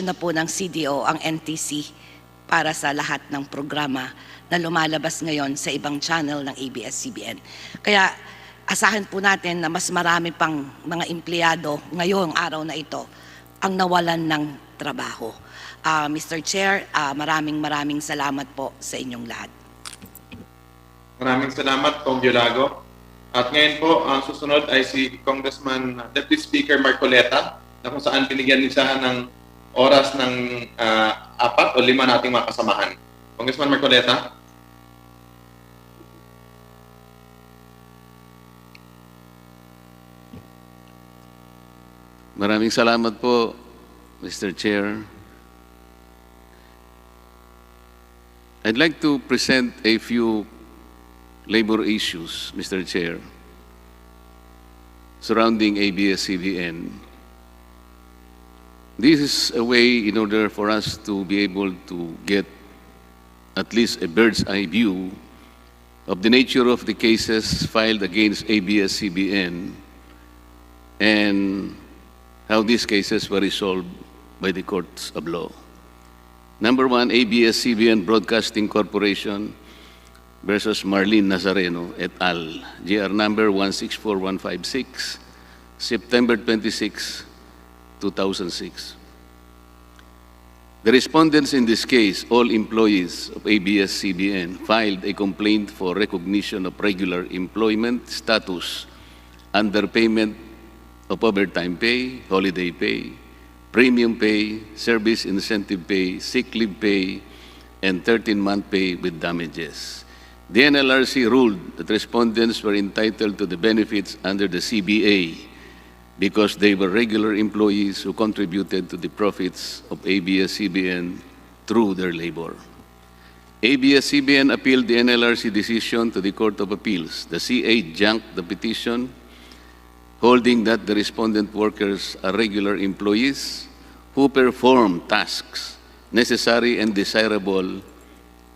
na po ng CDO ang NTC para sa lahat ng programa na lumalabas ngayon sa ibang channel ng ABS-CBN. Kaya asahan po natin na mas marami pang mga empleyado ngayong araw na ito ang nawalan ng trabaho. Mr. Chair, maraming salamat po sa inyong lahat. Maraming salamat, Kong Diolago. At ngayon po, ang susunod ay si Congressman Deputy Speaker Marcoleta, na kung saan binigyan niya ng oras ng 4 o 5 nating mga kasamahan. Congressman Marcoleta. Maraming salamat po, Mr. Chair. I'd like to present a few labor issues, Mr. Chair, surrounding ABS-CBN. This is a way in order for us to be able to get at least a bird's eye view of the nature of the cases filed against ABS-CBN and how these cases were resolved by the courts of law. Number 1, ABS-CBN Broadcasting Corporation versus Marlene Nazareno et al., GR number 164156, September 26, 2006. The respondents in this case, all employees of ABS-CBN, filed a complaint for recognition of regular employment status, underpayment of overtime pay, holiday pay, premium pay, service incentive pay, sick leave pay, and 13-month pay with damages. The NLRC ruled that respondents were entitled to the benefits under the CBA because they were regular employees who contributed to the profits of ABS-CBN through their labor. ABS-CBN appealed the NLRC decision to the Court of Appeals. The CA junked the petition, holding that the respondent workers are regular employees who perform tasks necessary and desirable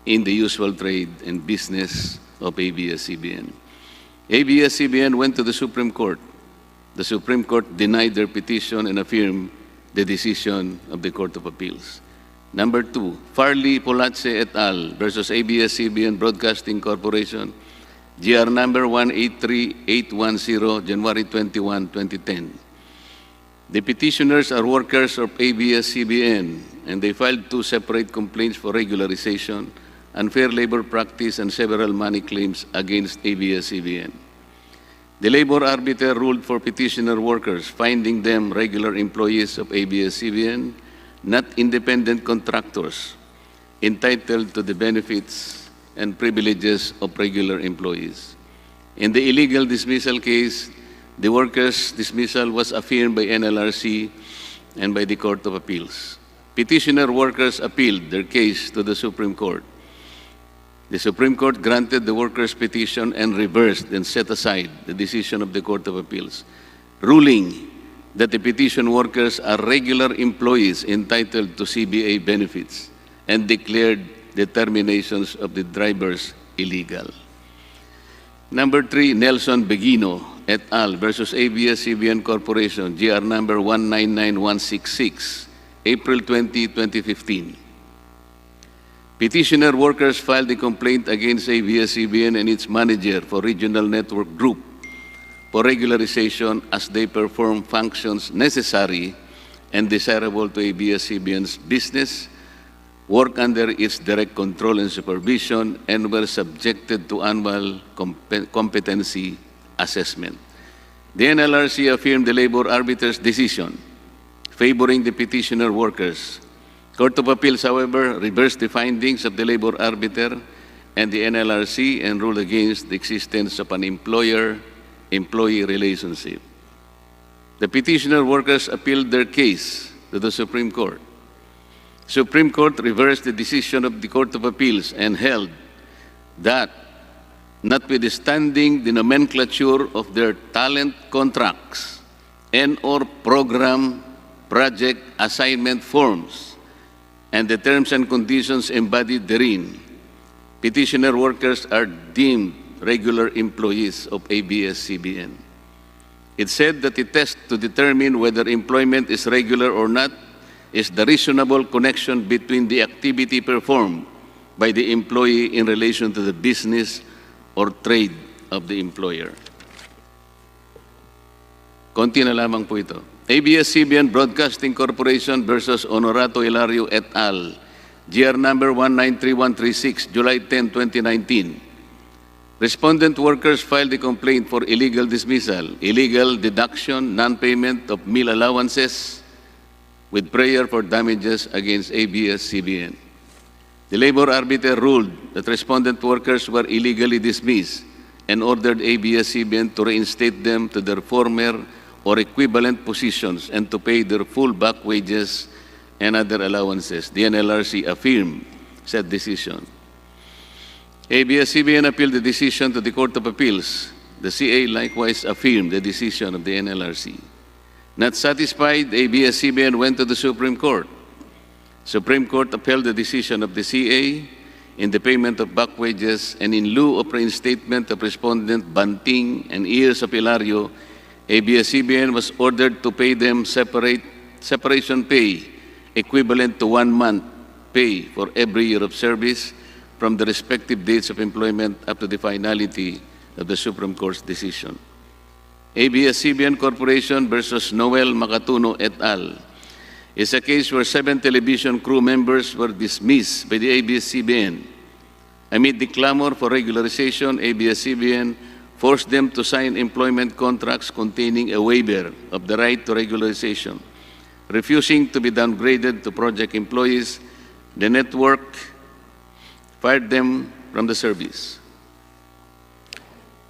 in the usual trade and business of ABS-CBN. ABS-CBN went to the Supreme Court. The Supreme Court denied their petition and affirmed the decision of the Court of Appeals. Number 2, Farley-Polatse et al. Versus ABS-CBN Broadcasting Corporation, GR number 183810, January 21, 2010. The petitioners are workers of ABS-CBN, and they filed 2 separate complaints for regularization, unfair labor practice, and several money claims against ABS-CBN. The labor arbiter ruled for petitioner workers, finding them regular employees of ABS-CBN, not independent contractors, entitled to the benefits and privileges of regular employees. In the illegal dismissal case, the workers' dismissal was affirmed by NLRC and by the Court of Appeals. Petitioner workers appealed their case to the Supreme Court. The Supreme Court granted the workers' petition and reversed and set aside the decision of the Court of Appeals, ruling that the petition workers are regular employees entitled to CBA benefits and declared the terminations of the drivers illegal. Number 3, Nelson Begino et al. Versus ABS-CBN Corporation, GR number 199166, April 20, 2015. Petitioner workers filed a complaint against ABS-CBN and its manager for Regional Network Group for regularization as they perform functions necessary and desirable to ABS-CBN's business, work under its direct control and supervision, and were subjected to annual competency assessment. The NLRC affirmed the labor arbiter's decision, favoring the petitioner workers. Court of Appeals, however, reversed the findings of the labor arbiter and the NLRC and ruled against the existence of an employer-employee relationship. The petitioner workers appealed their case to the Supreme Court. Supreme Court reversed the decision of the Court of Appeals and held that, notwithstanding the nomenclature of their talent contracts and/or program project assignment forms and the terms and conditions embodied therein, petitioner workers are deemed regular employees of ABS-CBN. It said that the test to determine whether employment is regular or not is the reasonable connection between the activity performed by the employee in relation to the business or trade of the employer. Konti na lamang po ito. ABS-CBN Broadcasting Corporation versus Honorato Hilario et al. GR number 193136, July 10, 2019. Respondent workers filed a complaint for illegal dismissal, illegal deduction, non-payment of meal allowances, with prayer for damages against ABS-CBN. The labor arbiter ruled that respondent workers were illegally dismissed and ordered ABS-CBN to reinstate them to their former or equivalent positions and to pay their full back wages and other allowances. The NLRC affirmed said decision. ABS-CBN appealed the decision to the Court of Appeals. The CA likewise affirmed the decision of the NLRC. Not satisfied, ABS-CBN went to the Supreme Court. Supreme Court upheld the decision of the CA in the payment of back wages and in lieu of reinstatement of respondent Banting and heirs of Hilario, ABS-CBN was ordered to pay them separation pay equivalent to 1 month pay for every year of service from the respective dates of employment up to the finality of the Supreme Court's decision. ABS-CBN Corporation versus Noel Macatuno et al. is a case where 7 television crew members were dismissed by the ABS-CBN. Amid the clamor for regularization, ABS-CBN forced them to sign employment contracts containing a waiver of the right to regularization. Refusing to be downgraded to project employees, the network fired them from the service.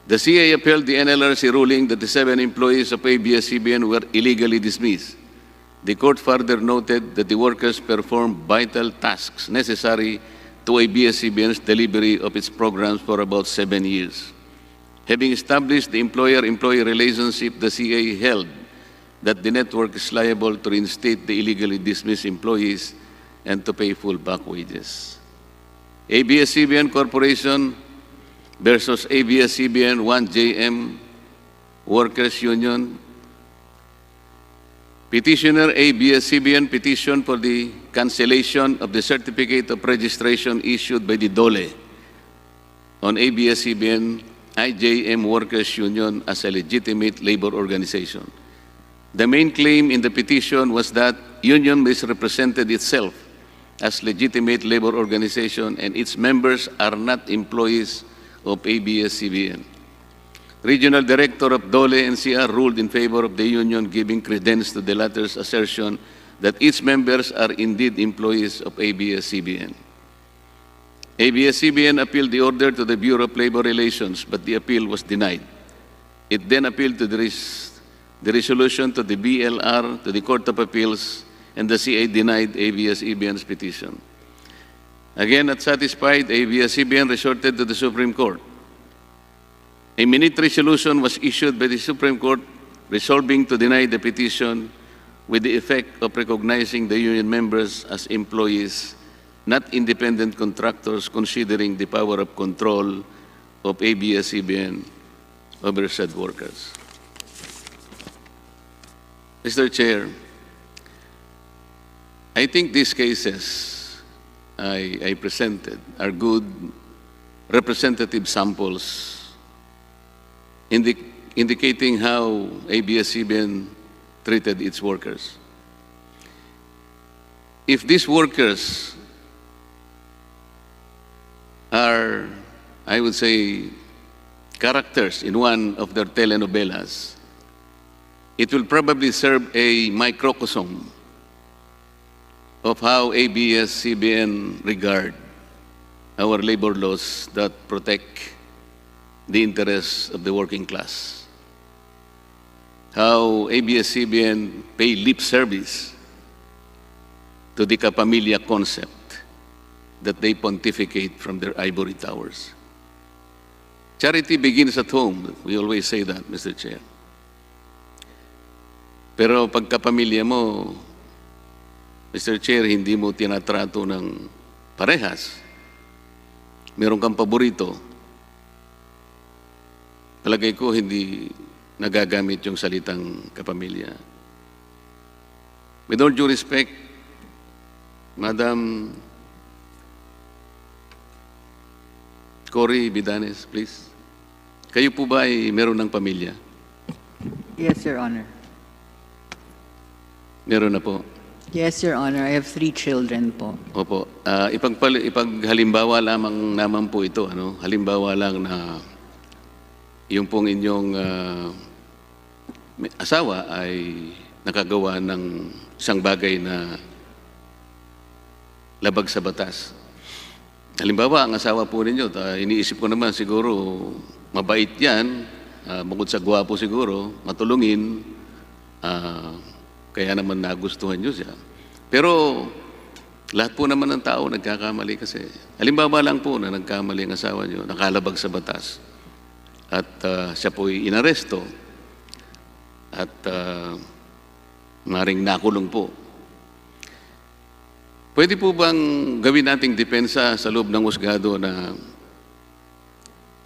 The CA appealed the NLRC ruling that the 7 employees of ABS-CBN were illegally dismissed. The court further noted that the workers performed vital tasks necessary to ABS-CBN's delivery of its programs for about 7 years. Having established the employer-employee relationship, the CA held that the network is liable to reinstate the illegally dismissed employees and to pay full back wages. ABS-CBN Corporation versus ABS-CBN 1JM Workers Union. Petitioner ABS-CBN petition for the cancellation of the certificate of registration issued by the DOLE on ABS-CBN IJM Workers Union as a legitimate labor organization. The main claim in the petition was that union misrepresented itself as legitimate labor organization and its members are not employees of ABS-CBN. Regional Director of DOLE NCR ruled in favor of the union, giving credence to the latter's assertion that its members are indeed employees of ABS-CBN. ABS-CBN appealed the order to the Bureau of Labor Relations, but the appeal was denied. It then appealed to the resolution to the BLR, to the Court of Appeals, and the CA denied ABS-CBN's petition. Again, not satisfied, ABS-CBN resorted to the Supreme Court. A minute resolution was issued by the Supreme Court resolving to deny the petition with the effect of recognizing the union members as employees, not independent contractors, considering the power of control of ABS-CBN over said workers. Mr. Chair, I think these cases I presented are good representative samples indicating how ABS-CBN treated its workers. If these workers are, I would say, characters in one of their telenovelas, it will probably serve a microcosm of how ABS-CBN regard our labor laws that protect the interests of the working class. How ABS-CBN pay lip service to the kapamilya concept that they pontificate from their ivory towers. Charity begins at home. We always say that, Mr. Chair. Pero pagkapamilya mo, Mr. Chair, hindi mo tinatrato ng parehas. Meron kang paborito. Palagay ko hindi nagagamit yung salitang kapamilya. With all due respect, Madam Cory Bidanes, please. Kayo po ba ay meron ng pamilya? Yes, Your Honor. Meron na po. Yes, Your Honor. I have 3 children po. Opo. Ipaghalimbawa lamang naman po ito. Ano? Halimbawa lang na yung pong inyong asawa ay nakagawa ng isang bagay na labag sa batas. Halimbawa, ang asawa po ninyo, iniisip ko naman siguro mabait yan, bukod sa gwapo siguro, matulungin, kaya naman nagustuhan nyo siya. Pero lahat po naman ng tao nagkakamali kasi. Halimbawa lang po na nagkamali ang asawa nyo, nakalabag sa batas. At siya po'y inaresto. At maring nakulong po. Pwede po bang gawin nating depensa sa loob ng husgado na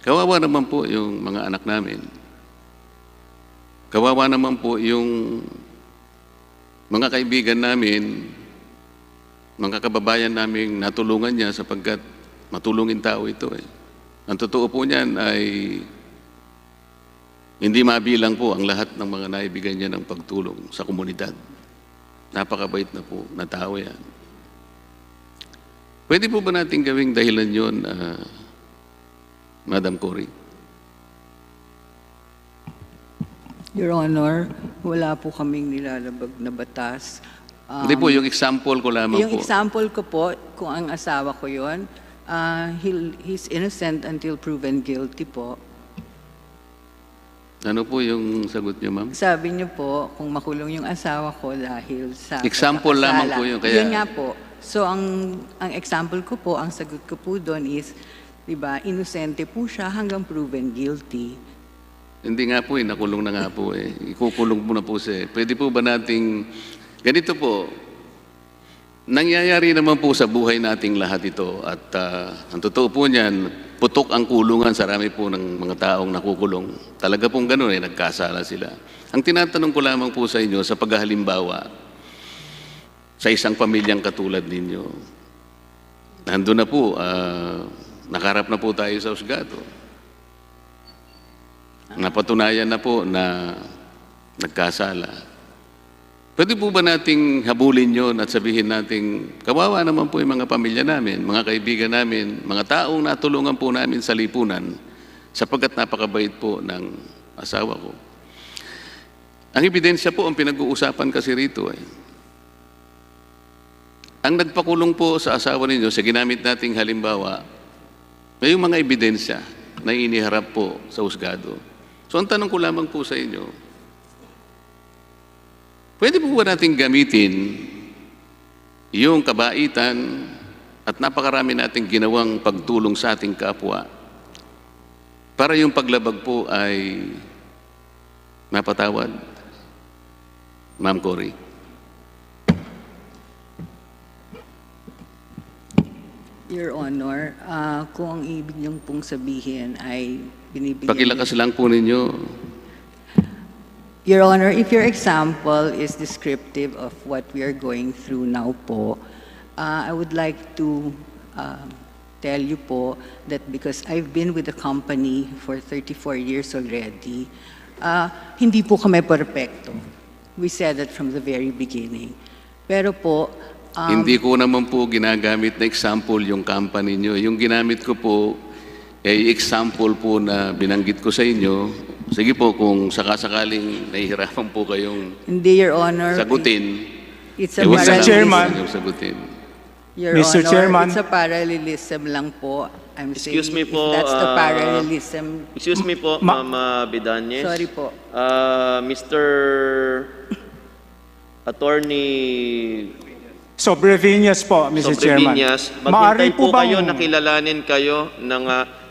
kawawa naman po yung mga anak namin. Kawawa naman po yung mga kaibigan namin, mga kababayan namin natulungan niya sapagkat matulungin tao ito eh. Ang totoo po niyan ay hindi mabilang po ang lahat ng mga naibigay niya ng pagtulong sa komunidad. Napakabait na po na tao yan. Pwede po ba natin gawing dahilan yun, Madam Cory? Your Honor, wala po kaming nilalabag na batas. Hindi po, yung example ko lamang Yung po. example ko po, kung ang asawa ko yun, he's innocent until proven guilty po. Ano po yung sagot niyo, ma'am? Sabi niyo po, kung makulong yung asawa ko dahil sa Example lamang po yun, kaya- Yun nga po. So, ang example ko po, ang sagot ko po doon is, di ba, inosente po siya hanggang proven guilty. Hindi nga po nakulong na nga po eh. Ikukulong po na po siya. Pwede po ba nating, ganito po, nangyayari naman po sa buhay nating lahat ito at ang totoo po niyan, putok ang kulungan sa rami po ng mga taong nakukulong. Talaga pong gano'n eh, nagkasala sila. Ang tinatanong ko lamang po sa inyo sa paghahalimbawa, sa isang pamilyang katulad ninyo, nandun na po, nakarap na po tayo sa husgado. Napatunayan na po na nagkasala. Pwede po ba nating habulin yon at sabihin nating, kawawa naman po yung mga pamilya namin, mga kaibigan namin, mga taong natulungan po namin sa lipunan, sapagkat napakabait po ng asawa ko. Ang ebidensya po, ang pinag-uusapan kasi rito eh. Ang nagpakulong po sa asawa ninyo, sa ginamit nating halimbawa, may mga ebidensya na iniharap po sa husgado. So ang tanong ko lamang po sa inyo, pwede po ba nating gamitin yung kabaitan at napakarami nating ginawang pagtulong sa ating kapwa para yung paglabag po ay mapatawad? Ma'am Cory. Your Honor, kung ang ibig niyong pong sabihin ay binibigyan... Pakilakas lang po ninyo. Your Honor, if your example is descriptive of what we are going through now po, I would like to tell you po that because I've been with the company for 34 years already, hindi po kami perfecto. We said that from the very beginning. Pero po, hindi ko naman po ginagamit na example yung company nyo. Yung ginamit ko po ay example po na binanggit ko sa inyo. Sige po, kung sakasakaling nahihirapan po kayong hindi, Your Honor. sagutin. It's a wag na Mr. lang Chairman. po sagutin. Your Mr. Honor, Chairman. it's a parallelism lang po. I'm Excuse saying me po, if that's the parallelism. Excuse me po, Ma'am Bidanes. Sorry po. Mr. Attorney Sobreviñas po, Mr. Chairman. Sobreviñas, Maaari maghintay po bang- kayo, nakilalanin kayo ng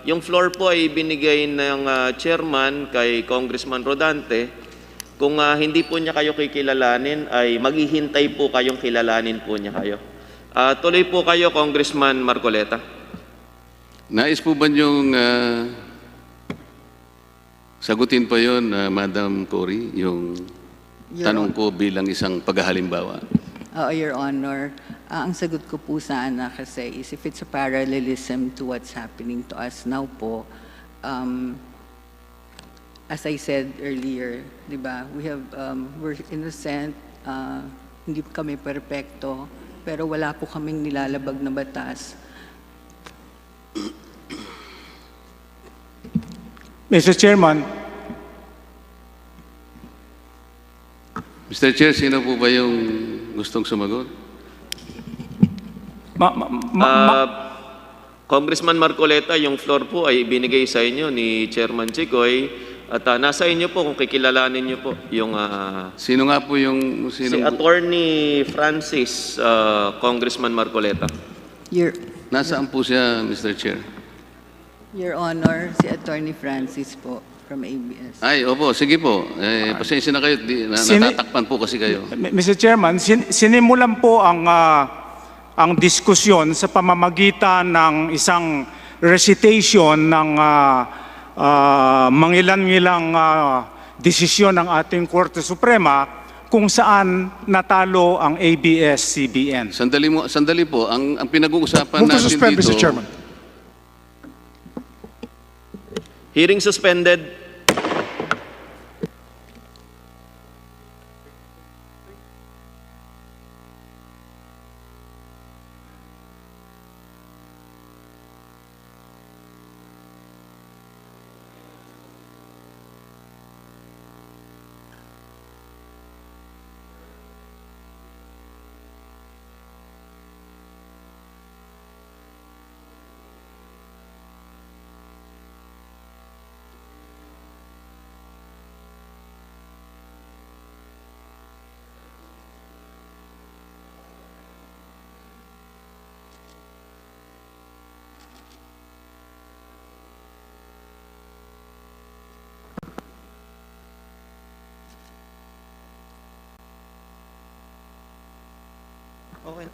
yung floor po ay binigay ng chairman kay Congressman Rodante. Kung hindi po niya kayo kikilalanin, ay maghihintay po kayong kilalanin po niya kayo. Tuloy po kayo, Congressman Marcoleta. Nais po ba niyong sagutin pa yon, Madam Cory, yung tanong ko bilang isang paghahalimbawa? Your Honor, ang sagot ko po sana kasi is if it's a parallelism to what's happening to us now po, as I said earlier, di ba, we're innocent, hindi kami perpekto, pero wala po kaming nilalabag na batas. Mr. Chairman, Mr. Chair, sino po ba yung gustong sumagot? Congressman Marcoleta, yung floor po ay ibinigay sa inyo ni Chairman Chicoy at nasa inyo po kung kikilalanin niyo po yung Sino nga po yung... si Attorney Francis, Congressman Marcoleta. Nasaan po siya, Mr. Chair? Your Honor, si Attorney Francis po from ABS. Ay, opo, sige po. Pasensya na kayo, natatakpan po kasi kayo. Mr. Chairman, sinimulan po ang diskusyon sa pamamagitan ng isang recitation ng mangilan-ngilang desisyon ng ating Korte Suprema kung saan natalo ang ABS-CBN. Sandali po, ang pinag-uusapan Move to natin suspend, dito... Mr. Chairman. Hearing suspended. Okay.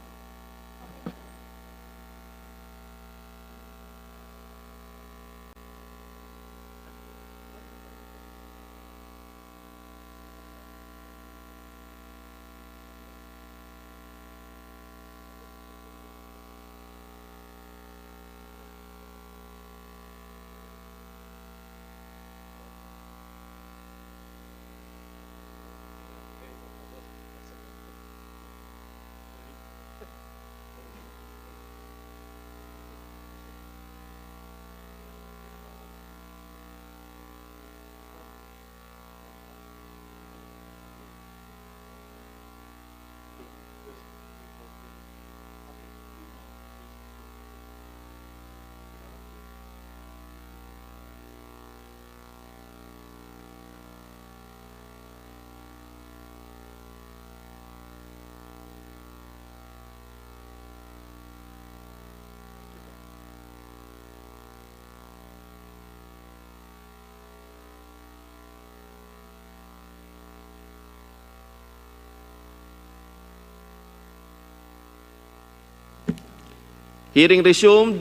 Hearing resumed.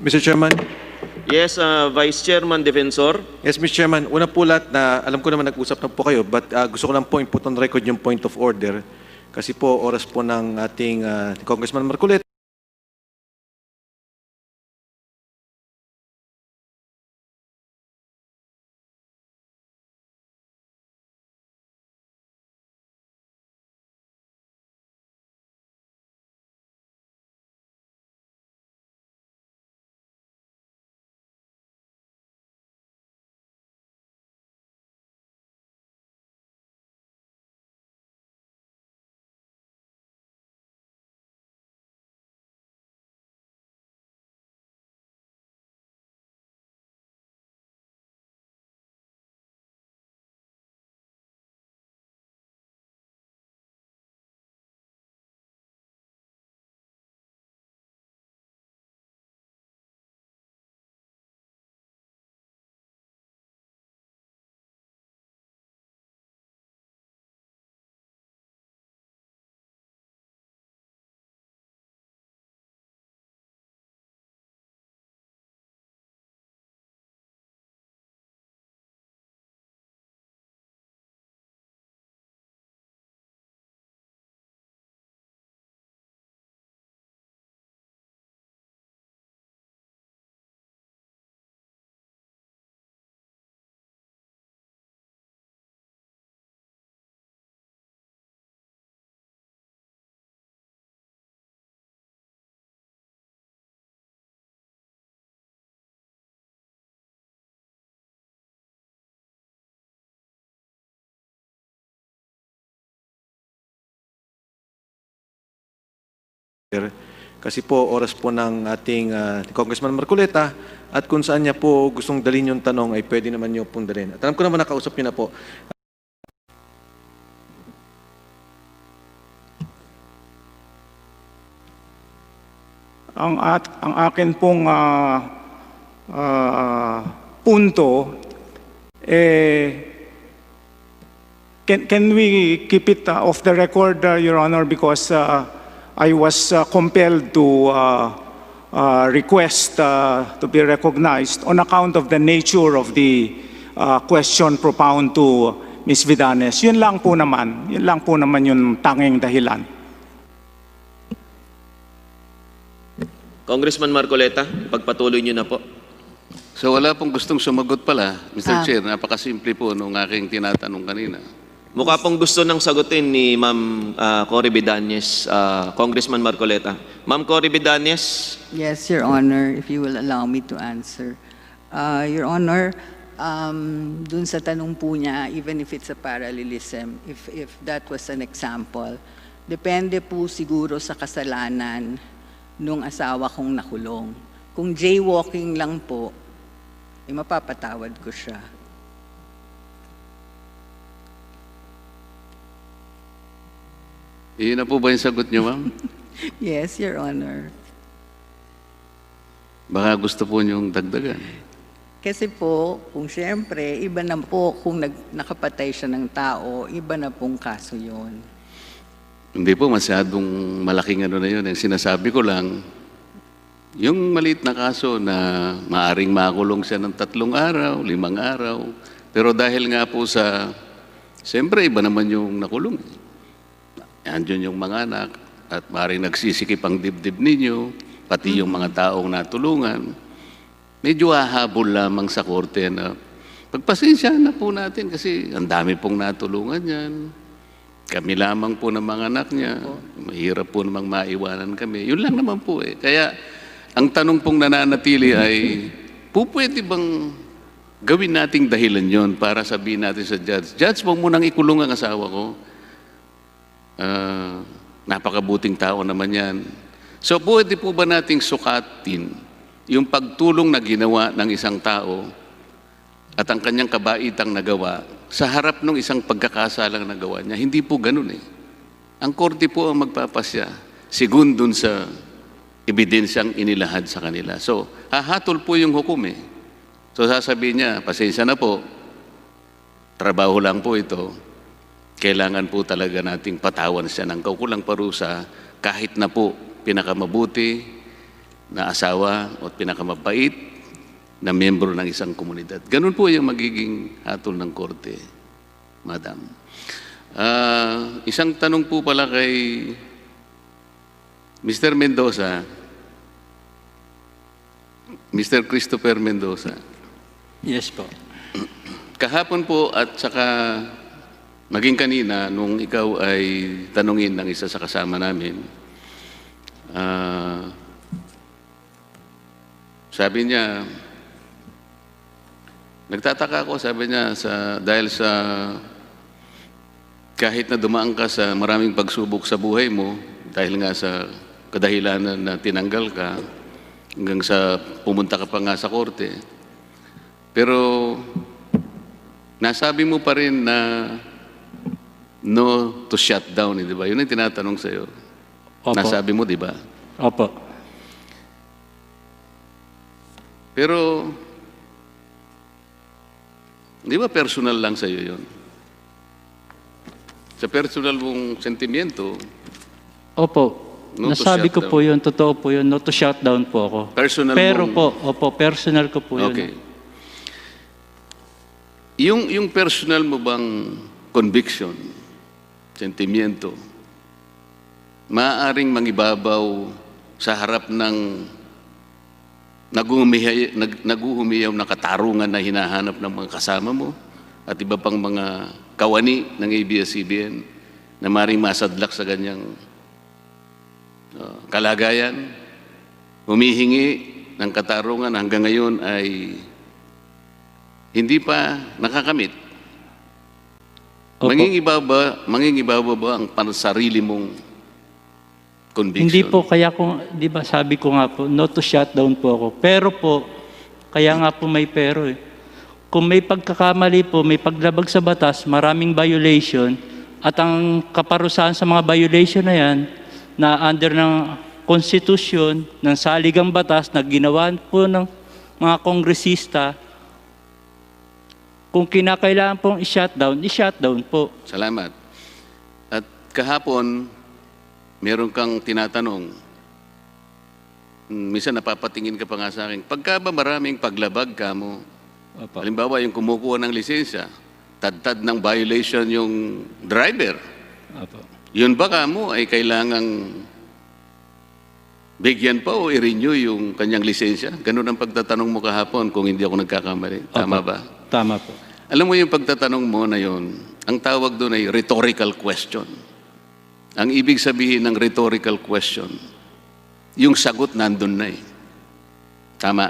Mr. Chairman. Yes, Vice Chairman Defensor. Yes, Mr. Chairman. Una po lahat na alam ko naman nag-usap na po kayo, but gusto ko lang po i-put on record yung point of order kasi po oras po ng ating Congressman Marcoleta. Kasi po oras po ng ating Congressman Marcoleta at kung saan niya po gustong dalhin yung tanong ay pwede naman niyo pong dalhin. At alam ko naman nakausap niyo na po. Ang akin pong punto, can we keep it off the record, Your Honor, because I was compelled to request to be recognized on account of the nature of the question propound to Ms. Vidanes. Yun lang po naman yung tanging dahilan. Congressman Marcoleta, pagpatuloy niyo na po. So wala pong gustong sumagot pala, Mr. Chair. Napakasimple po nung aking tinatanong kanina. Mukha pong gusto nang sagutin ni Ma'am Cory Vidanes, Congressman Marcoleta. Ma'am Cory Vidanes. Yes, Your Honor, if you will allow me to answer. Your Honor, dun sa tanong po niya, even if it's a parallelism, if that was an example, depende po siguro sa kasalanan nung asawa kong nakulong. Kung jaywalking lang po, mapapatawad ko siya. Iyon na po ba yung sagot niyo, ma'am? Yes, Your Honor. Baka gusto po niyong dagdagan. Kasi po, kung siyempre, iba na po kung nakapatay siya ng tao, iba na pong kaso yun. Hindi po masyadong malaking ano na yun. Ang sinasabi ko lang, yung maliit na kaso na maaring makulong siya ng 3 araw, 5 araw, pero dahil nga po sa, siyempre iba naman yung nakulong. Andyan yung mga anak at maaring nagsisikip ang dibdib ninyo, pati yung mga taong natulungan. Medyo hahabol lamang sa korte na pagpasensyahan na po natin kasi ang dami pong natulungan yan. Kami lamang po ng mga anak niya. Mahirap po namang maiwanan kami. Yun lang naman po eh. Kaya ang tanong pong nananatili ay, pwede bang gawin nating dahilan yon para sabihin natin sa judge, Judge, huwag mo nang ikulong ang asawa ko. Napakabuting tao naman yan. So pwede po ba nating sukatin yung pagtulong na ginawa ng isang tao at ang kanyang kabaitang nagawa sa harap ng isang pagkakasalang nagawa niya? Hindi po ganun eh. Ang korte po ang magpapasya sigun dun sa ebidensyang inilahad sa kanila. So, hahatol po yung hukom eh. So, sasabihin niya, pasensya na po, trabaho lang po ito, kailangan po talaga nating patawan siya ng kaukulang parusa kahit na po pinakamabuti na asawa o pinakamabait na miyembro ng isang komunidad. Ganun po yung magiging hatol ng korte, Madam. Isang tanong po pala kay Mr. Mendoza, Mr. Christopher Mendoza. Yes po. Kahapon po at saka maging kanina nung ikaw ay tanungin ng isa sa kasama namin, sabi niya, nagtataka ako, sabi niya, dahil sa kahit na dumaan ka sa maraming pagsubok sa buhay mo, dahil nga sa kadahilanan na tinanggal ka, hanggang sa pumunta ka pa nga sa korte, pero nasabi mo pa rin na no to shut down, di ba? Yun ang tinatanong sa'yo. Opo. Nasabi mo, di ba? Opo. Pero di ba personal lang sa'yo yun? Sa personal mong sentimiento. Opo. No to Nasabi shut ko down. po yun, totoo po yun, no to shut down po ako. Personal Pero mong- po, opo, personal ko po yun. Okay. Yung personal mo bang conviction, sentimiento, maaaring mangibabaw sa harap ng naguhumiyaw na katarungan na hinahanap ng mga kasama mo at iba pang mga kawani ng ABS-CBN na maaaring masadlak sa ganyang kalagayan, humihingi ng katarungan hanggang ngayon ay hindi pa nakakamit. Opo. Mangingibabaw ba ang pansarili mong conviction. Hindi po, kaya kung, di ba sabi ko nga po, no to shutdown po ako. Pero po, kaya nga po may pero eh. Kung may pagkakamali po, may paglabag sa batas, maraming violation, at ang kaparusahan sa mga violation na yan, na under ng konstitusyon, ng saligang batas na ginawa po ng mga kongresista, kung kinakailangan pong i-shutdown po. Salamat. At kahapon, meron kang tinatanong, minsan napapatingin ka pa nga sa akin, pagka ba maraming paglabag ka mo, Opo. halimbawa yung kumukuha ng lisensya, tad-tad ng violation yung driver, Opo. yun ba ka mo ay kailangang bigyan pa o i-renew yung kanyang lisensya? Ganun ang pagtatanong mo kahapon kung hindi ako nagkakamali. Tama Opo. ba? Tama po. Alam mo yung pagtatanong mo na yun, ang tawag doon ay rhetorical question. Ang ibig sabihin ng rhetorical question, yung sagot nandun na eh. Tama?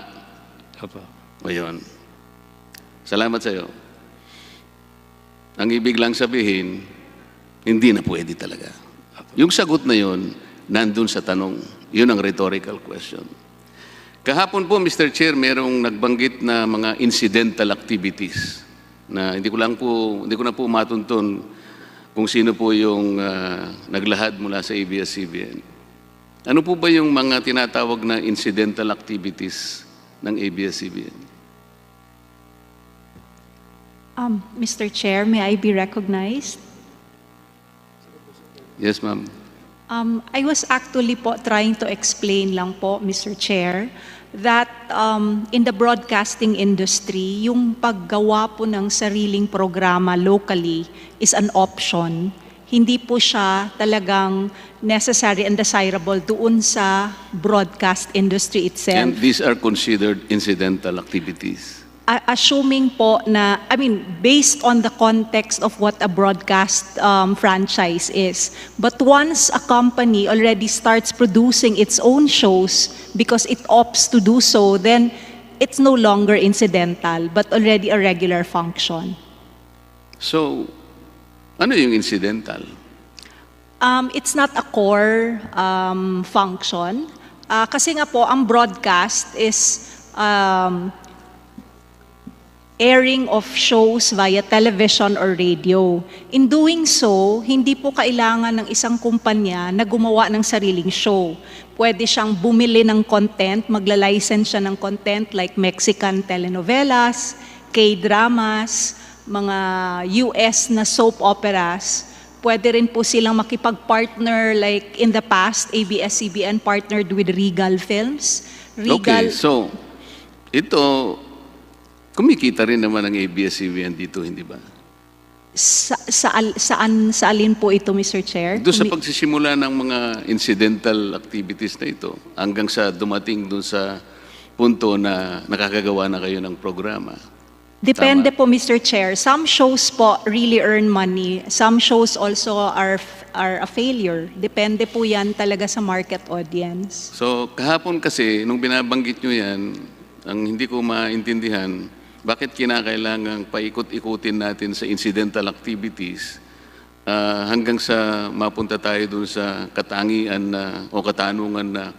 Opo. O yun. Salamat sa'yo. Ang ibig lang sabihin, hindi na pwede talaga. Yung sagot na yun, nandun sa tanong. Yun ang rhetorical question. Kahapon po, Mr. Chair, merong nagbanggit na mga incidental activities na hindi ko na po matuntun kung sino po yung naglahad mula sa ABS-CBN. Ano po ba yung mga tinatawag na incidental activities ng ABS-CBN? Mr. Chair, may I be recognized? Yes, ma'am. I was actually po trying to explain lang po, Mr. Chair, that in the broadcasting industry, yung paggawa po ng sariling programa locally is an option. Hindi po siya talagang necessary and desirable doon sa broadcast industry itself. And these are considered incidental activities. Assuming po na, based on the context of what a broadcast franchise is. But once a company already starts producing its own shows because it opts to do so, then it's no longer incidental, but already a regular function. So, ano yung incidental? It's not a core function. Kasi nga po, ang broadcast is airing of shows via television or radio. In doing so, hindi po kailangan ng isang kumpanya na gumawa ng sariling show. Pwede siyang bumili ng content, magla-license siya ng content like Mexican telenovelas, K-dramas, mga US na soap operas. Pwede rin po silang makipag-partner like in the past, ABS-CBN partnered with Regal Films. Okay, so, ito, kumikita rin naman ang ABS-CBN dito, hindi ba? Sa alin po ito, Mr. Chair? Doon sa pagsisimula ng mga incidental activities na ito, hanggang sa dumating doon sa punto na nakakagawa na kayo ng programa. Depende po, Mr. Chair. Some shows po really earn money. Some shows also are a failure. Depende po yan talaga sa market audience. So, kahapon kasi, nung binabanggit nyo yan, ang hindi ko maintindihan, bakit kinakailangang paikot-ikutin natin sa incidental activities hanggang sa mapunta tayo doon sa katangian na, o katanungan na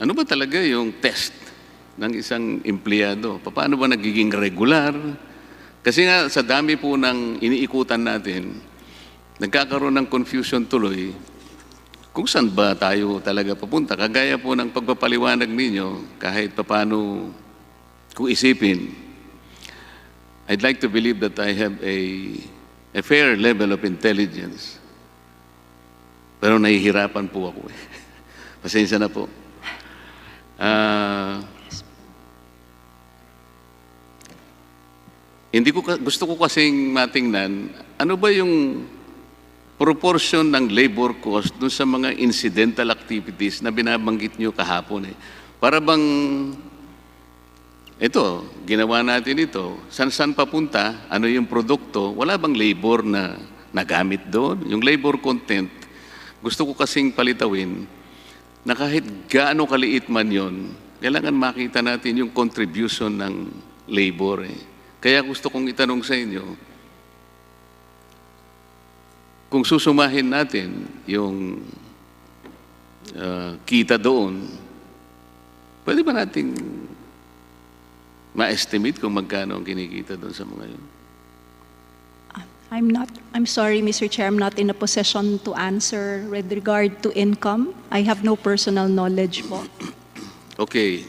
ano ba talaga yung test ng isang empleyado? Paano ba nagiging regular? Kasi nga sa dami po ng iniikutan natin, nagkakaroon ng confusion tuloy kung saan ba tayo talaga papunta. Kagaya po ng pagpapaliwanag ninyo, kahit paano kung isipin, I'd like to believe that I have a fair level of intelligence. Pero nahihirapan po ako. Pasensya na po. Gusto ko kasing matingnan, ano ba yung proportion ng labor cost dun sa mga incidental activities na binabanggit nyo kahapon eh. Para bang, ito, ginawa natin ito, san papunta, ano yung produkto, wala bang labor na nagamit doon? Yung labor content, gusto ko kasing palitawin na kahit gaano kaliit man yon, kailangan makita natin yung contribution ng labor eh. Kaya gusto kong itanong sa inyo, kung susumahin natin yung kita doon, pwede ba nating ma-estimate kung magkano ang kinikita doon sa mga yun? I'm sorry, Mr. Chair, I'm not in a position to answer with regard to income. I have no personal knowledge po. Okay,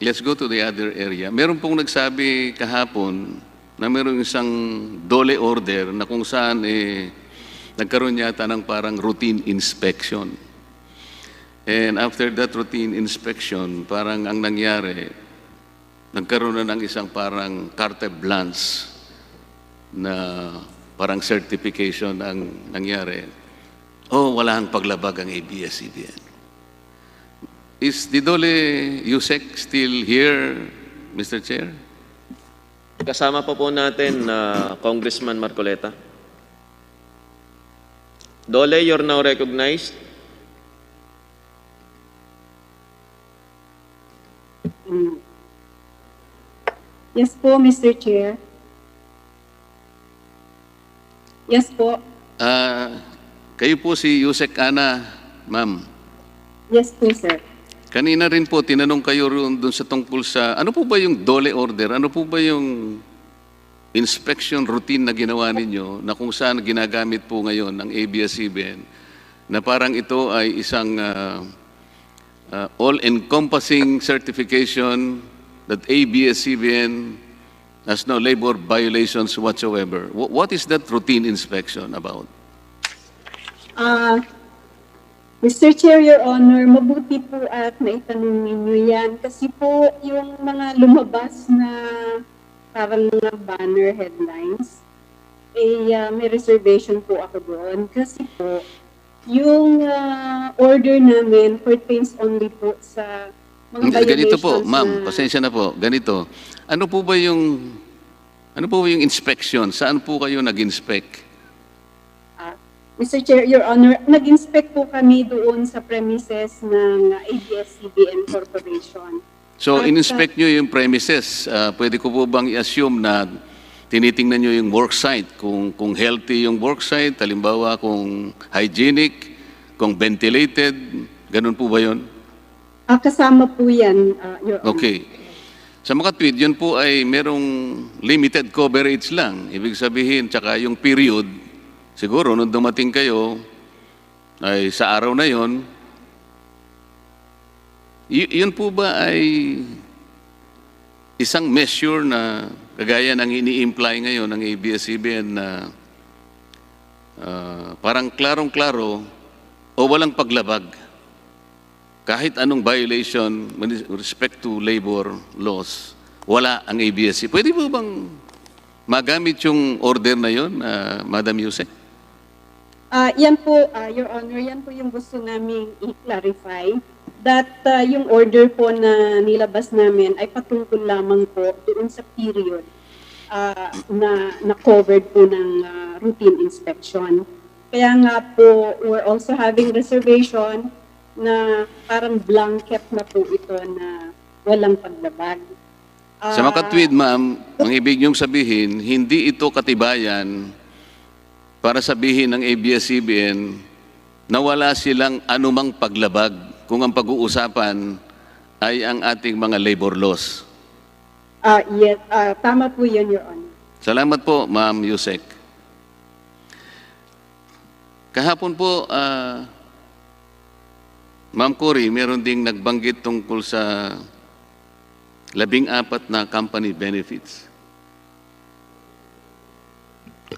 let's go to the other area. Meron pong nagsabi kahapon na meron isang dole order na kung saan nagkaroon yata ng parang routine inspection. And after that routine inspection, parang ang nangyari, nagkaroon na ng isang parang carte blanche na parang certification ang nangyari. Oh, wala ang paglabag ang ABS-CBN. Is the Dole Yusek still here, Mr. Chair? Kasama po natin Congressman Marcoleta. Dole, you're now recognized. Yes po, Mr. Chair. Yes po. Kayo po si Yusek Ana, ma'am. Yes po, sir. Kanina rin po, tinanong kayo doon sa tungkol sa, ano po ba yung dole order? Ano po ba yung inspection routine na ginawa ninyo na kung saan ginagamit po ngayon ng ABS-CBN na parang ito ay isang all-encompassing certification that ABS-CBN has no labor violations whatsoever. What is that routine inspection about? Mr. Chair, Your Honor, mabuti po at naitanong ninyo yan. Kasi po yung mga lumabas na parang mga banner headlines, may reservation po ako doon. Kasi po, yung order namin pertains only po sa mga violations. Ganito po, ma'am, pasensya na po. Ganito, ano po ba yung inspection? Saan po kayo nag-inspect? Mr. Chair, Your Honor, nag-inspect po kami doon sa premises ng ABS-CBN Corporation. So, in-inspect nyo yung premises. Pwede ko po bang i-assume na tinitingnan nyo yung worksite? Kung healthy yung worksite, halimbawa kung hygienic, kung ventilated, ganun po ba yun? Kasama po yan, Your Honor. Okay. Sa mga tweet, yun po ay merong limited coverage lang. Ibig sabihin, tsaka yung period, siguro nung dumating kayo, ay sa araw na yon, yun po ba ay isang measure na kagaya ng ini-imply ngayon ng ABS-CBN na parang klarong-klaro o walang paglabag? Kahit anong violation with respect to labor laws, wala ang ABS-CBN. Pwede po bang magamit yung order na yun, Madam Yusek? Yan po, Your Honor, yan po yung gusto namin i-clarify that yung order po na nilabas namin ay patungkol lamang po doon sa period na covered po ng routine inspection. Kaya nga po, we're also having reservation na parang blanket na po ito na walang paglabag. Sa mga tweet, ma'am, ang ibig niyong sabihin, hindi ito katibayan para sabihin ng ABS-CBN na wala silang anumang paglabag kung ang pag-uusapan ay ang ating mga labor laws. Yes, tama po yun, Your Honor. Salamat po, Ma'am Yusek. Kahapon po, Ma'am Cory, meron ding nagbanggit tungkol sa 14 na company benefits.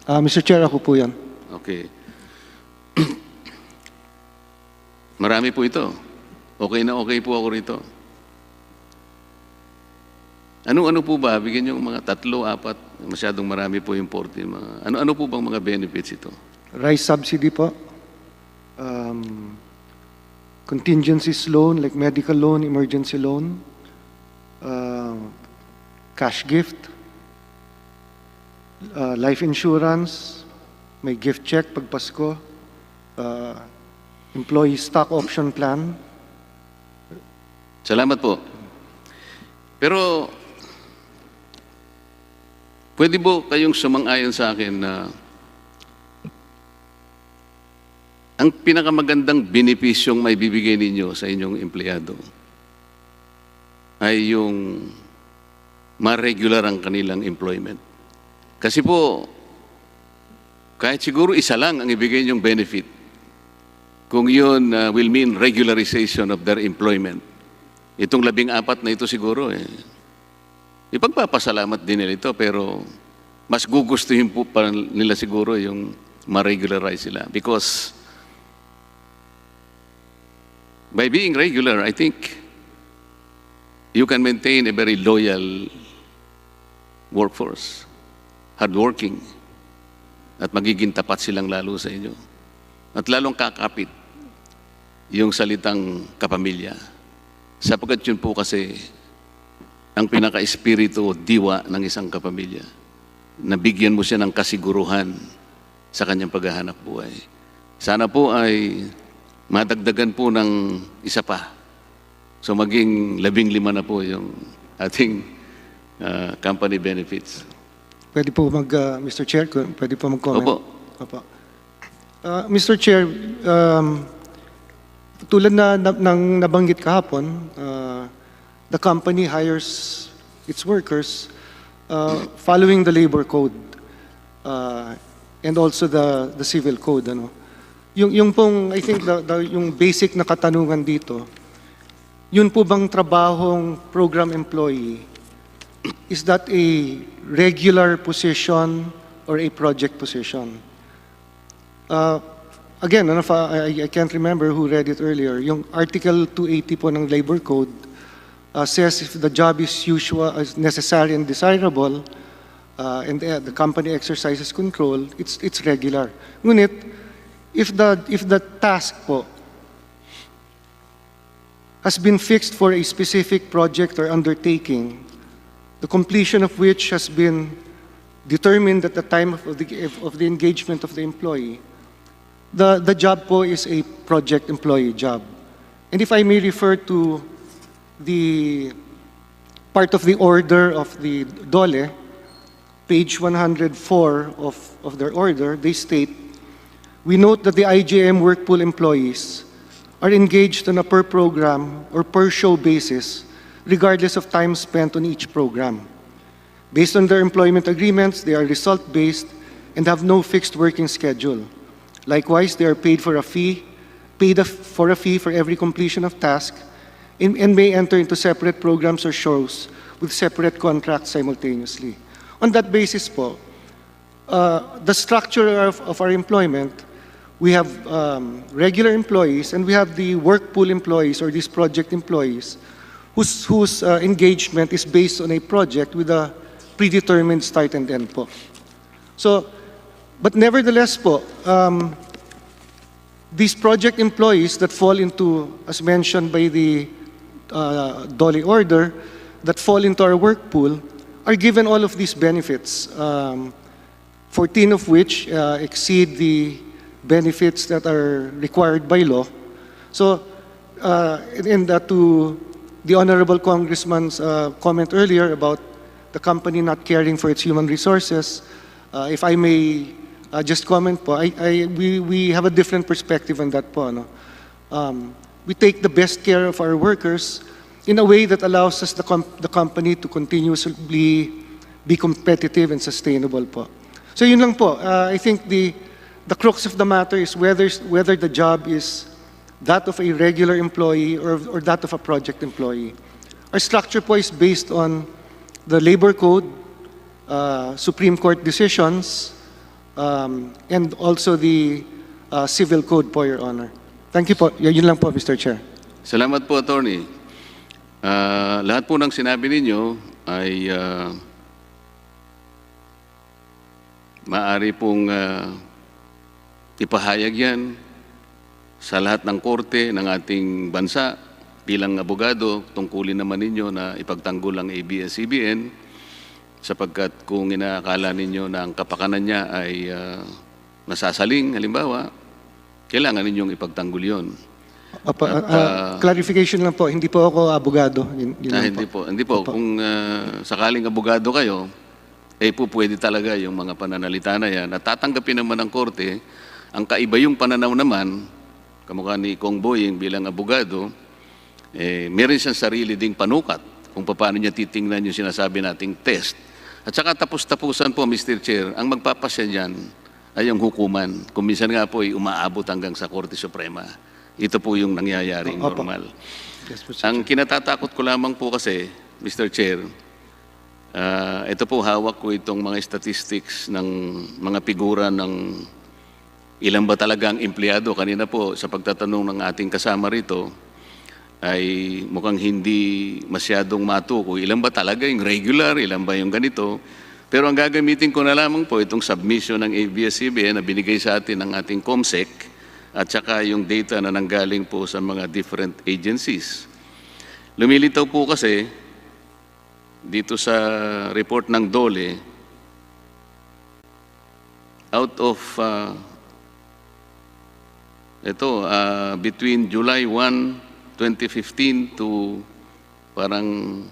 Mr. Chair, ako po yan. Okay. Marami po ito. Okay na okay po ako rito. Ano po ba? Bigyan niyo mga 3, 4. Masyadong marami po yung 40. Ano po bang mga benefits ito? Rice subsidy po. Contingencies loan, like medical loan, emergency loan. Cash gift. Life insurance. May gift check pag Pasko. Employee stock option plan. Salamat po. Pero, pwede po kayong sumang-ayon sa akin na ang ang pinakamagandang benepisyong may bibigay ninyo sa inyong empleyado ay yung ma-regular ang kanilang employment. Kasi po, kahit siguro isa lang ang ibigay niyong benefit, kung yun will mean regularization of their employment. Itong 14 na ito siguro, ipagpapasalamat din nila ito, pero mas gugustuhin po pa nila siguro yung ma-regularize sila. Because by being regular, I think you can maintain a very loyal workforce, hardworking, at magiging tapat silang lalo sa inyo. At lalong kakapit yung salitang kapamilya. Sapagkat yun po kasi ang pinaka-espiritu o diwa ng isang kapamilya. Nabigyan mo siya ng kasiguruhan sa kanyang paghahanap buhay. Sana po ay madagdagan po ng isa pa. So maging 15 na po yung ating company benefits. Pwede po Mr. Chair, pwede po mag-comment? Opo. Opo. Mr. Chair, tulad ng nabanggit kahapon, the company hires its workers following the labor code and also the civil code. Ano? Yung pong, I think, yung basic na katanungan dito, yun po bang trabahong program employee, is that a regular position or a project position? Again, I can't remember who read it earlier. Yung Article 280 po ng Labor Code says if the job is necessary and desirable, and the company exercises control, it's regular. Ngunit, if the task po has been fixed for a specific project or undertaking, the completion of which has been determined at the time of the engagement of the employee, the job po is a project employee job. And if I may refer to the part of the order of the DOLE, page 104 of their order, they state, we note that the IJM work pool employees are engaged on a per program or per show basis, regardless of time spent on each program. Based on their employment agreements, they are result-based and have no fixed working schedule. Likewise, they are paid for a fee for every completion of task and may enter into separate programs or shows with separate contracts simultaneously. On that basis po, the structure of our employment, we have regular employees and we have the work pool employees or these project employees whose engagement is based on a project with a predetermined start and end po. So, but nevertheless po, these project employees that fall into, as mentioned by the DOLE order, that fall into our work pool are given all of these benefits, 14 of which exceed the benefits that are required by law. So, and to the Honorable Congressman's comment earlier about the company not caring for its human resources, if I may just comment po, we have a different perspective on that po. No? We take the best care of our workers in a way that allows us the company to continuously be competitive and sustainable po. So yun lang po. I think the crux of the matter is whether the job is that of a regular employee or that of a project employee. Our structure po is based on the Labor Code, Supreme Court decisions, and also the Civil Code po, Your Honor. Thank you po. Yun lang po, Mr. Chair. Salamat po, Attorney. Lahat po ng sinabi ninyo ay maaari pong ipahayag yan sa lahat ng korte ng ating bansa. Bilang abogado, tungkulin naman ninyo na ipagtanggol ang ABS-CBN sapagkat kung inaakala ninyo na ang kapakanan niya ay nasasaling, halimbawa, kailangan ninyong ipagtanggol yun. Clarification lang po, hindi po ako abogado. Hindi po. Kung sakaling abogado kayo, po pwede talaga yung mga pananalita na yan. At tatanggapin naman ng korte, ang kaiba yung pananaw naman kamukha ni Kong Boying bilang abogado, meron siyang sarili ding panukat kung paano niya titingnan yung sinasabi nating test. At saka tapos-tapusan po, Mr. Chair, ang magpapasya niyan ay yung hukuman. Kung minsan nga po ay umaabot hanggang sa Korte Suprema. Ito po yung nangyayaring normal. Yes, Ang kinatatakot ko lamang po kasi, Mr. Chair, ito po hawak ko itong mga statistics ng mga figura ng ilan ba talaga ang empleyado. Kanina po sa pagtatanong ng ating kasama rito ay mukhang hindi masyadong matuko. Ilan ba talaga yung regular, ilan ba yung ganito. Pero ang gagamitin ko na lamang po itong submission ng ABS-CBN na binigay sa atin ng ating COMSEC at saka yung data na nanggaling po sa mga different agencies. Lumilitaw po kasi dito sa report ng DOLE, out of between July 1, 2015 to parang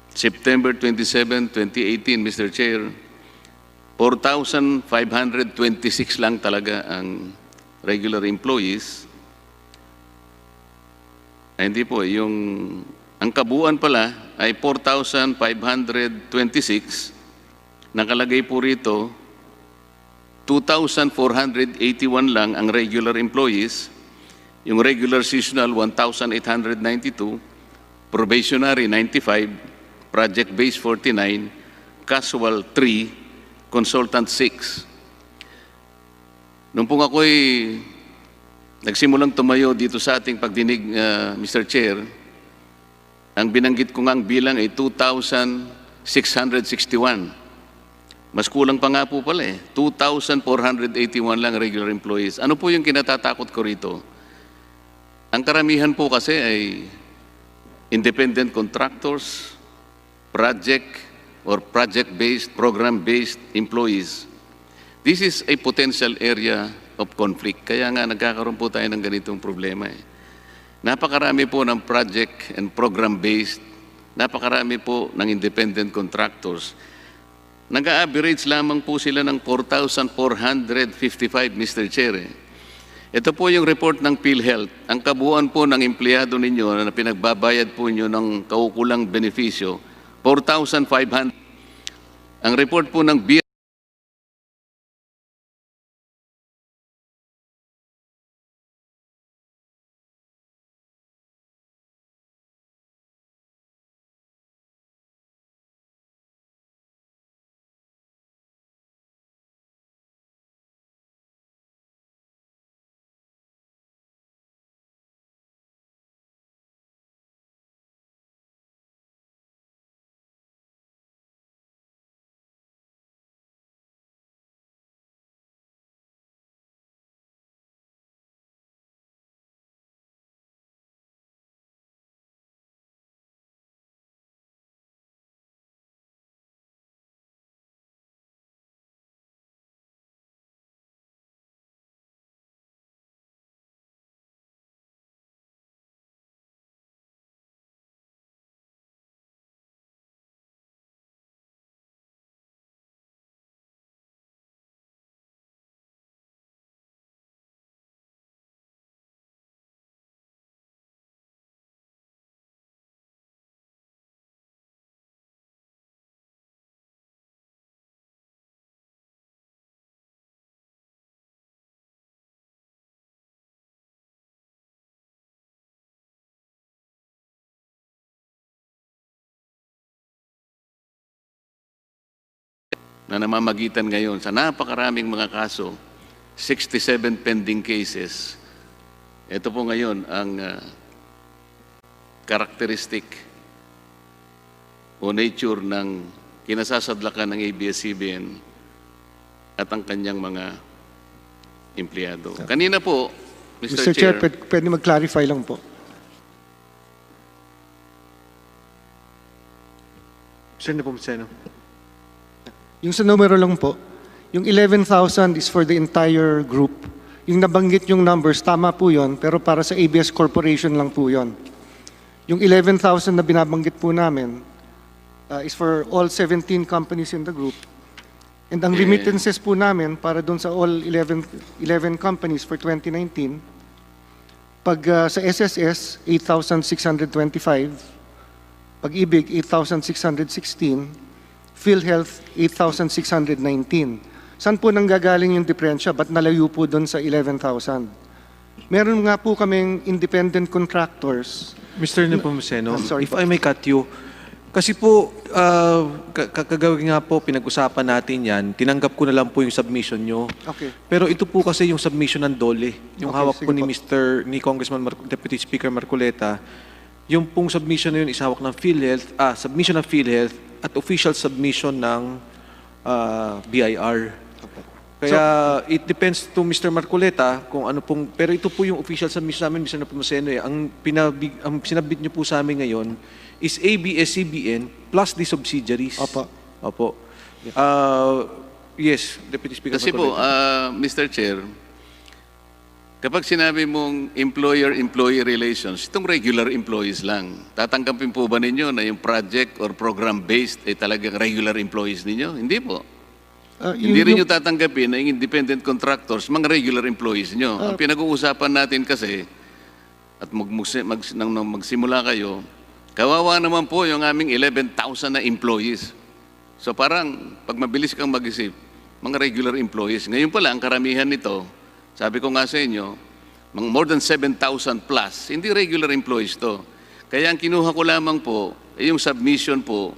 September 27, 2018, Mr. Chair, 4,526 lang talaga ang regular employees. Ay, hindi po, ang kabuuan pala ay 4,526. Nakalagay po rito, 2,481 lang ang regular employees. Yung regular seasonal, 1,892. Probationary, 95. Project-based, 49. Casual, 3. Consultant, 6. Nung pong ako'y nagsimulang tumayo dito sa ating pagdinig, Mr. Chair, ang binanggit ko ngang bilang ay 2,661. Mas kulang pa nga po pala 2,481 lang regular employees. Ano po yung kinatatakot ko rito? Ang karamihan po kasi ay independent contractors, project or project-based, program-based employees. This is a potential area of conflict. Kaya nga nagkakaroon po tayo ng ganitong problema. Napakarami po ng project and program-based, napakarami po ng independent contractors. Nag-a-average lamang po sila ng 4,455, Mr. Chair. Ito po yung report ng PhilHealth. Ang kabuuan po ng empleyado ninyo na pinagbabayad po nyo ng kaukulang benepisyo, 4,500. Ang report po ng BI na namamagitan ngayon sa napakaraming mga kaso, 67 pending cases. Ito po ngayon ang characteristic o nature ng kinasasadlakan ng ABS-CBN at ang kanyang mga empleyado. Kanina po, Mr. Chair, pwede mag-clarify lang po. Sir, na po, Mr. Yung sa numero lang po, yung 11,000 is for the entire group. Yung nabanggit yung numbers, tama po yon, pero para sa ABS Corporation lang po yon. Yung 11,000 na binabanggit po namin is for all 17 companies in the group. And ang remittances po namin para doon sa all 11 companies for 2019, pag sa SSS, 8,625, Pag-ibig, 8,616, PhilHealth, 8,619. Saan po nanggagaling yung diferensya? Ba't nalayo po doon sa 11,000? Meron nga po kaming independent contractors. Mr. Nepomuceno, I'm sorry if I may cut you, kasi po, kagawin nga po, pinag-usapan natin yan, tinanggap ko na lang po yung submission nyo. Okay. Pero ito po kasi yung submission ng DOLE, yung Okay, hawak sige po ni po. ni Congressman Deputy Speaker Marcoleta, yung pong submission na yun is hawak ng PhilHealth, submission ng PhilHealth at official submission ng BIR. Kaya it depends to Mr. Marcoleta kung ano pong, pero ito po yung official submission namin, Mr. Nepomuceno. Ang sinabit niyo po sa amin ngayon is ABS-CBN plus the subsidiaries. Opo. Opo. Yes, Deputy Speaker Kasi po, Marcoleta. Mr. Chair, kapag sinabi mong employer-employee relations, itong regular employees lang, tatanggapin po ba ninyo na yung project or program-based ay talagang regular employees ninyo? Hindi po. Hindi rin nyo tatanggapin na yung independent contractors, mga regular employees nyo. Ang pinag-uusapan natin kasi, at nang magsimula kayo, kawawa naman po yung aming 11,000 na employees. So parang, pag mabilis kang mag-isip, mga regular employees. Ngayon pala, ang karamihan nito, sabi ko nga sa inyo, mga more than 7,000 plus, hindi regular employees to. Kaya ang kinuha ko lamang po, ay yung submission po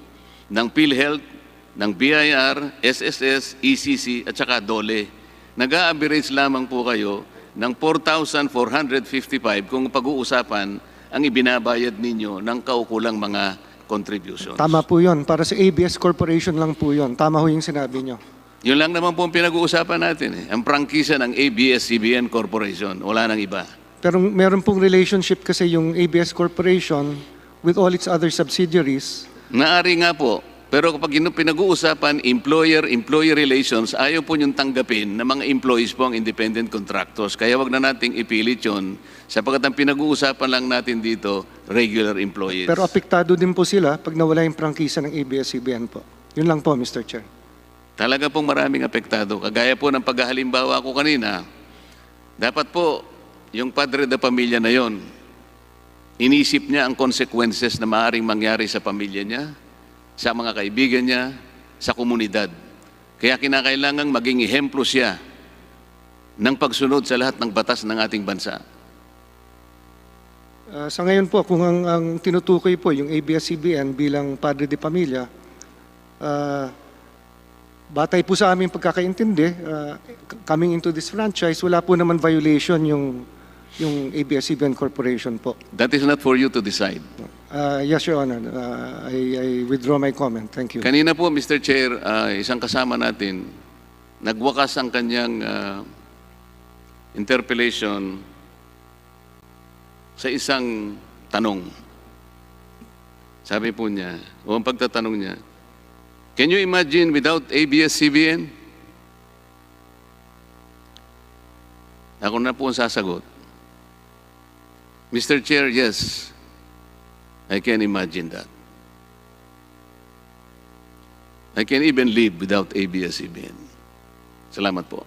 ng PhilHealth, ng BIR, SSS, ECC, at saka DOLE. Nag-a-average lamang po kayo ng 4,455 kung pag-uusapan ang ibinabayad ninyo ng kaukulang mga contributions. Tama po yun. Para sa ABS Corporation lang po yun. Tama ho yung sinabi nyo. Yun lang naman po ang pinag-uusapan natin. Ang prangkisa ng ABS-CBN Corporation. Wala nang iba. Pero meron pong relationship kasi yung ABS Corporation with all its other subsidiaries. Naari nga po. Pero kapag pinag-uusapan employer-employee relations, ayaw po niyong tanggapin na mga employees po ang independent contractors. Kaya wag na nating ipilit yun sapagkat ang pinag-uusapan lang natin dito, regular employees. Pero apektado din po sila pag nawala yung prangkisa ng ABS-CBN po. Yun lang po, Mr. Chair. Talaga pong maraming apektado. Kagaya po ng paghahalimbawa ko kanina, dapat po yung padre de pamilya na yon, inisip niya ang consequences na maaaring mangyari sa pamilya niya, sa mga kaibigan niya, sa komunidad. Kaya kinakailangang maging ehemplo siya ng pagsunod sa lahat ng batas ng ating bansa. Sa ngayon po, kung ang tinutukoy po yung ABS-CBN bilang padre de pamilya, batay po sa aming pagkakaintindi, coming into this franchise, wala po naman violation yung ABS-CBN Corporation po. That is not for you to decide. Yes, Your Honor. I withdraw my comment. Thank you. Kanina po, Mr. Chair, isang kasama natin, nagwakas ang kanyang interpellation sa isang tanong. Sabi po niya, o ang pagtatanong niya, can you imagine without ABS-CBN? Ako na po ang sasagot. Mr. Chair, yes, I can imagine that. I can even live without ABS-CBN. Salamat po.